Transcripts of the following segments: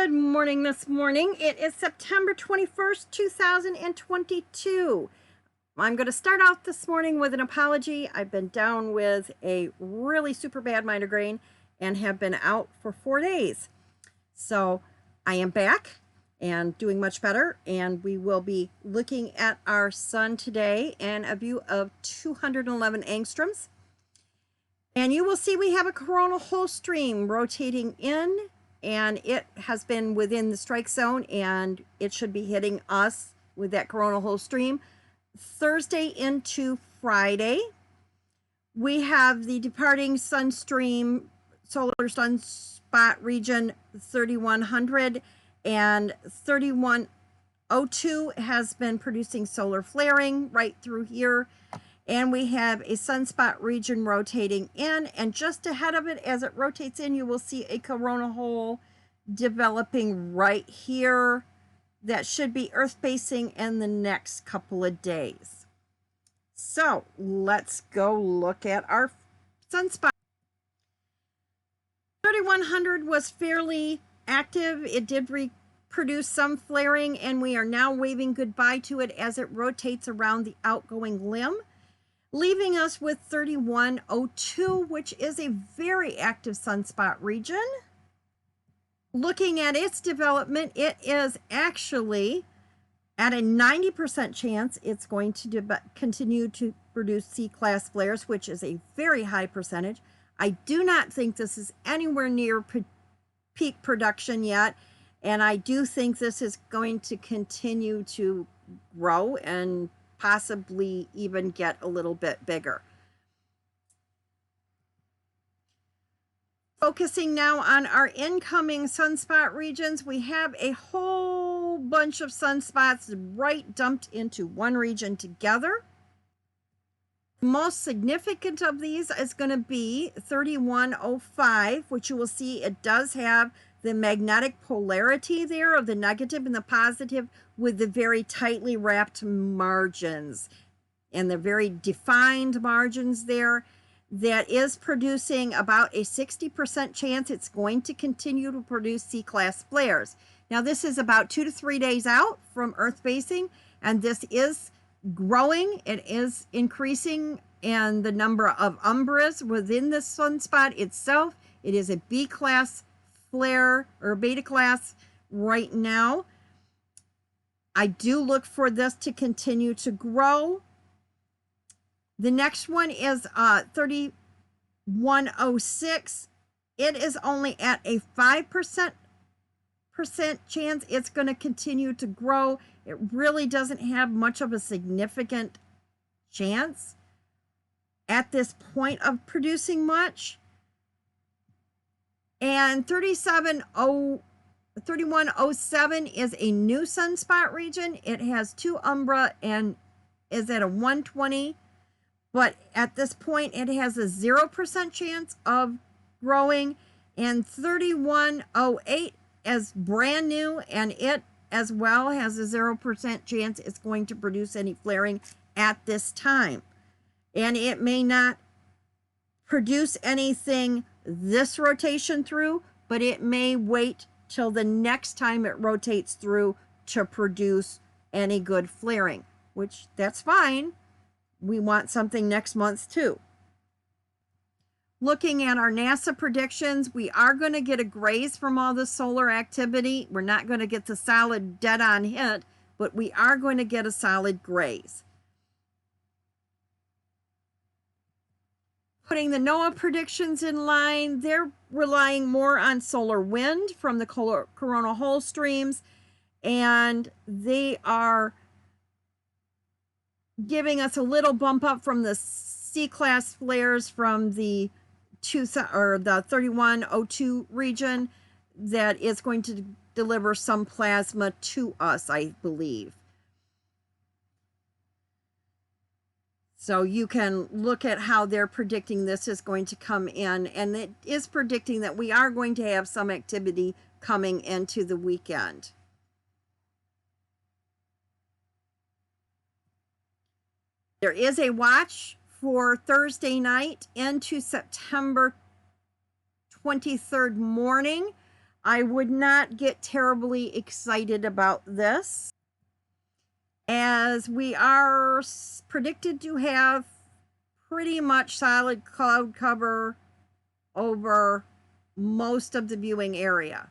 Good morning this morning. It is September 21st, 2022. I'm going to start out this morning with an apology. I've been down with a really super bad migraine and have been out for 4 days. So I am back and doing much better, and we will be looking at our sun today and a view of 211 angstroms. And you will see we have a coronal hole stream rotating in, and it has been within the strike zone, and it should be hitting us with that coronal hole stream Thursday into Friday. We have the departing sun stream, solar sunspot region 3100, and 3102 has been producing solar flaring right through here. And we have a sunspot region rotating in, and just ahead of it, as it rotates in, you will see a corona hole developing right here that should be Earth facing in the next couple of days. So let's go look at our sunspot. 3100 was fairly active. It did produce some flaring, and we are now waving goodbye to it as it rotates around the outgoing limb, leaving us with 3102, which is a very active sunspot region. Looking at its development, it is actually at a 90% chance it's going to continue to produce C-class flares, which is a very high percentage. I do not think this is anywhere near peak production yet, and I do think this is going to continue to grow and possibly even get a little bit bigger. Focusing now on our incoming sunspot regions, we have a whole bunch of sunspots right dumped into one region together. The most significant of these is going to be 3105, which you will see it does have the magnetic polarity there of the negative and the positive, with the very tightly wrapped margins and the very defined margins there. That is producing about a 60% chance it's going to continue to produce C-class flares. Now, this is about 2 to 3 days out from Earth facing, and this is growing. It is increasing, and the number of umbras within the sunspot itself, it is a B-class flare or beta class right now. I do look for this to continue to grow. The next one is 3106. It is only at a 5% chance it's going to continue to grow. It really doesn't have much of a significant chance at this point of producing much. And 3107 is a new sunspot region. It has 2 umbra and is at a 120. But at this point, it has a 0% chance of growing. And 3108 is brand new, and it as well has a 0% chance it's going to produce any flaring at this time. And it may not produce anything this rotation through, but it may wait till the next time it rotates through to produce any good flaring, which that's fine. We want something next month too. Looking at our NASA predictions, we are going to get a graze from all the solar activity. We're not going to get the solid dead-on hit, but we are going to get a solid graze. Putting the NOAA predictions in line, they're relying more on solar wind from the coronal hole streams, and they are giving us a little bump up from the C-class flares from the 3102 region that is going to deliver some plasma to us, I believe. So you can look at how they're predicting this is going to come in, and it is predicting that we are going to have some activity coming into the weekend. There is a watch for Thursday night into September 23rd morning. I would not get terribly excited about this, as we are predicted to have pretty much solid cloud cover over most of the viewing area.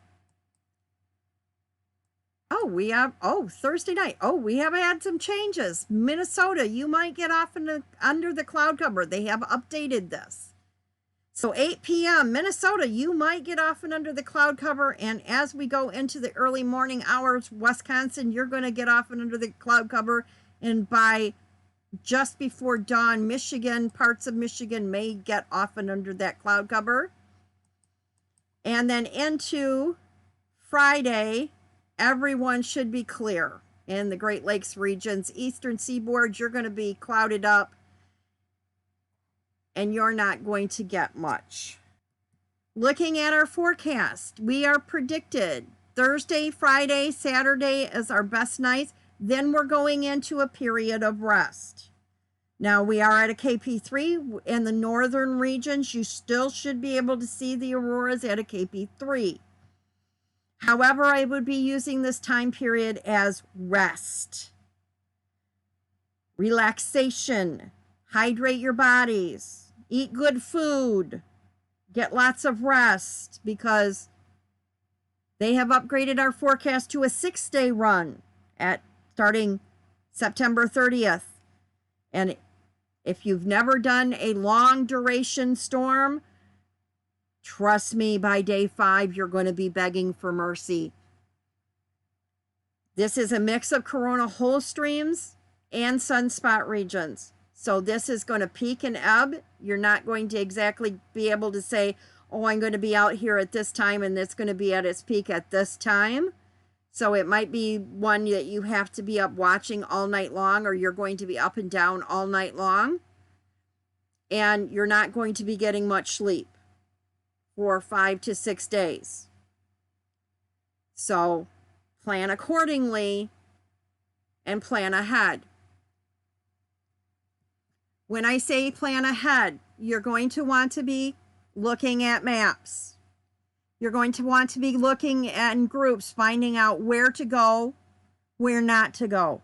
Thursday night. We have had some changes. Minnesota, you might get off under the cloud cover. They have updated this. So 8 p.m. Minnesota, you might get off and under the cloud cover. And as we go into the early morning hours, Wisconsin, you're going to get off and under the cloud cover. And by just before dawn, Michigan, parts of Michigan may get off and under that cloud cover. And then into Friday, everyone should be clear. In the Great Lakes regions, eastern seaboard, you're going to be clouded up and you're not going to get much. Looking at our forecast, we are predicted Thursday, Friday, Saturday as our best nights. Then we're going into a period of rest. Now we are at a KP3 in the northern regions. You still should be able to see the auroras at a KP3. However, I would be using this time period as rest, relaxation, hydrate your bodies, eat good food, get lots of rest, because they have upgraded our forecast to a 6-day run starting September 30th. And if you've never done a long duration storm, trust me, by day 5, you're going to be begging for mercy. This is a mix of corona hole streams and sunspot regions. So this is going to peak and ebb. You're not going to exactly be able to say, oh, I'm going to be out here at this time and it's going to be at its peak at this time. So it might be one that you have to be up watching all night long, or you're going to be up and down all night long. And you're not going to be getting much sleep for 5 to 6 days. So plan accordingly and plan ahead. When I say plan ahead, you're going to want to be looking at maps. You're going to want to be looking at groups, finding out where to go, where not to go.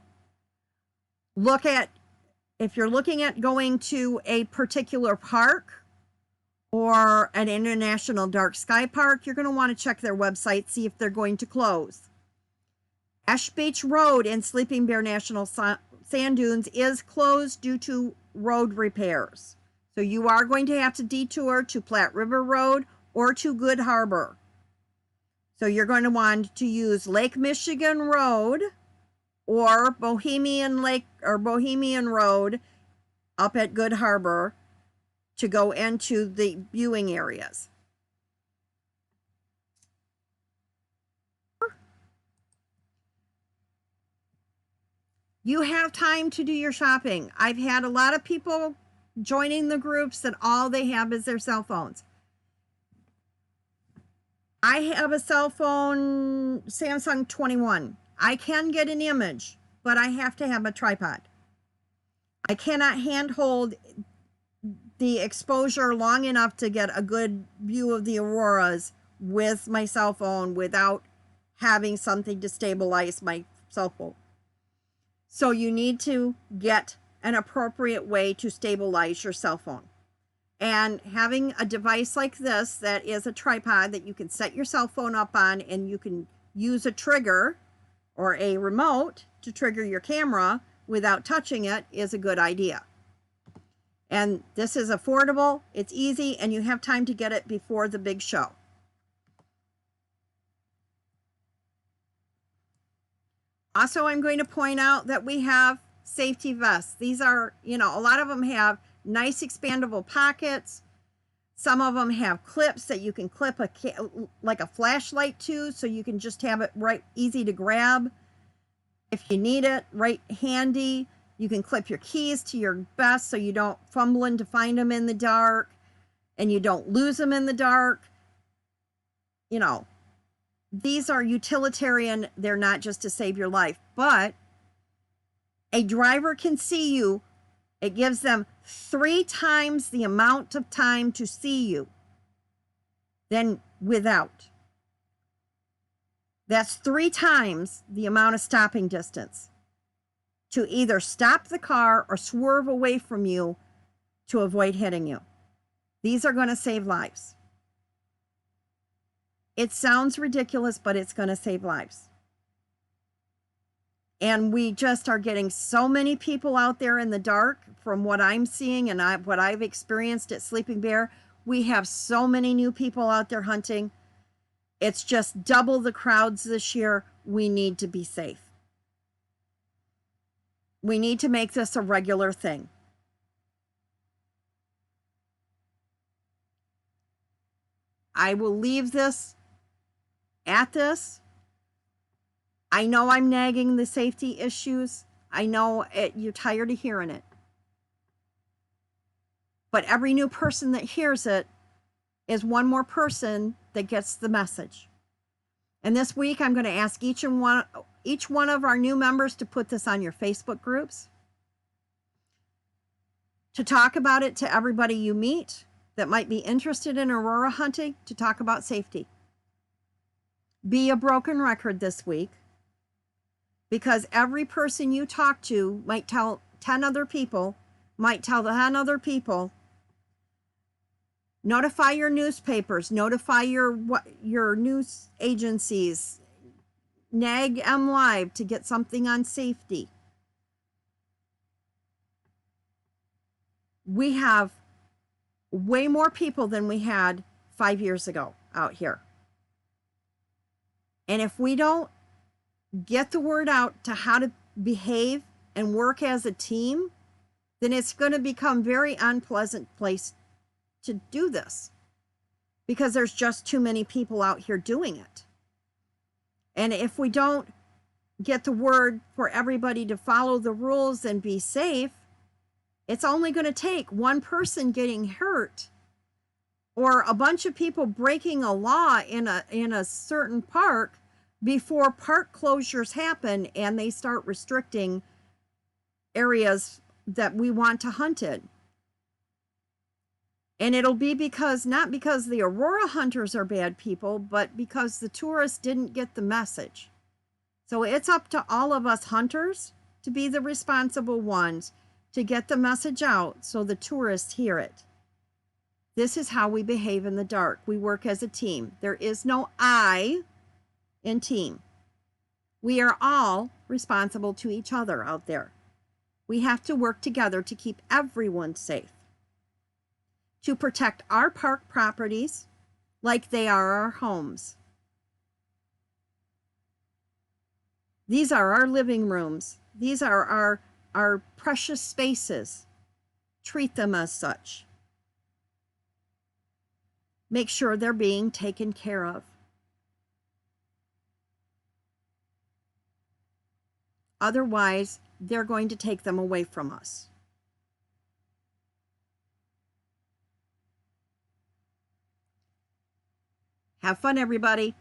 If you're looking at going to a particular park or an international dark sky park, you're going to want to check their website, see if they're going to close. Ash Beach Road in Sleeping Bear National Sand Dunes is closed due to road repairs. So you are going to have to detour to Platte River Road or to Good Harbor. So you're going to want to use Lake Michigan Road or Bohemian Road up at Good Harbor to go into the viewing areas. You have time to do your shopping. I've had a lot of people joining the groups that all they have is their cell phones. I have a cell phone, Samsung 21. I can get an image, but I have to have a tripod. I cannot handhold the exposure long enough to get a good view of the auroras with my cell phone without having something to stabilize my cell phone. So you need to get an appropriate way to stabilize your cell phone. And having a device like this that is a tripod that you can set your cell phone up on, and you can use a trigger or a remote to trigger your camera without touching it, is a good idea. And this is affordable, it's easy, and you have time to get it before the big show. Also, I'm going to point out that we have safety vests. These are, a lot of them have nice expandable pockets. Some of them have clips that you can clip like a flashlight to, so you can just have it right easy to grab. If you need it, right handy. You can clip your keys to your vest so you don't fumbling to find them in the dark and you don't lose them in the dark. These are utilitarian. They're not just to save your life, but a driver can see you. It gives them 3 times the amount of time to see you than without. That's 3 times the amount of stopping distance to either stop the car or swerve away from you to avoid hitting you. These are going to save lives. It sounds ridiculous, but it's going to save lives. And we just are getting so many people out there in the dark from what I'm seeing and what I've experienced at Sleeping Bear. We have so many new people out there hunting. It's just double the crowds this year. We need to be safe. We need to make this a regular thing. I will leave this at this. I know I'm nagging the safety issues. I know you're tired of hearing it. But every new person that hears it is one more person that gets the message. And this week, I'm going to ask each one of our new members to put this on your Facebook groups, to talk about it to everybody you meet that might be interested in Aurora hunting, to talk about safety. Be a broken record this week, because every person you talk to might tell 10 other people, notify your newspapers, notify your news agencies, nag M Live to get something on safety. We have way more people than we had 5 years ago out here. And if we don't get the word out to how to behave and work as a team, then it's going to become a very unpleasant place to do this, because there's just too many people out here doing it. And if we don't get the word for everybody to follow the rules and be safe, it's only going to take one person getting hurt or a bunch of people breaking a law in a certain park before park closures happen and they start restricting areas that we want to hunt in. And it'll be not because the Aurora hunters are bad people, but because the tourists didn't get the message. So it's up to all of us hunters to be the responsible ones to get the message out so the tourists hear it. This is how we behave in the dark. We work as a team. There is no I in team. We are all responsible to each other out there. We have to work together to keep everyone safe, to protect our park properties like they are our homes. These are our living rooms. These are our precious spaces. Treat them as such. Make sure they're being taken care of. Otherwise, they're going to take them away from us. Have fun, everybody.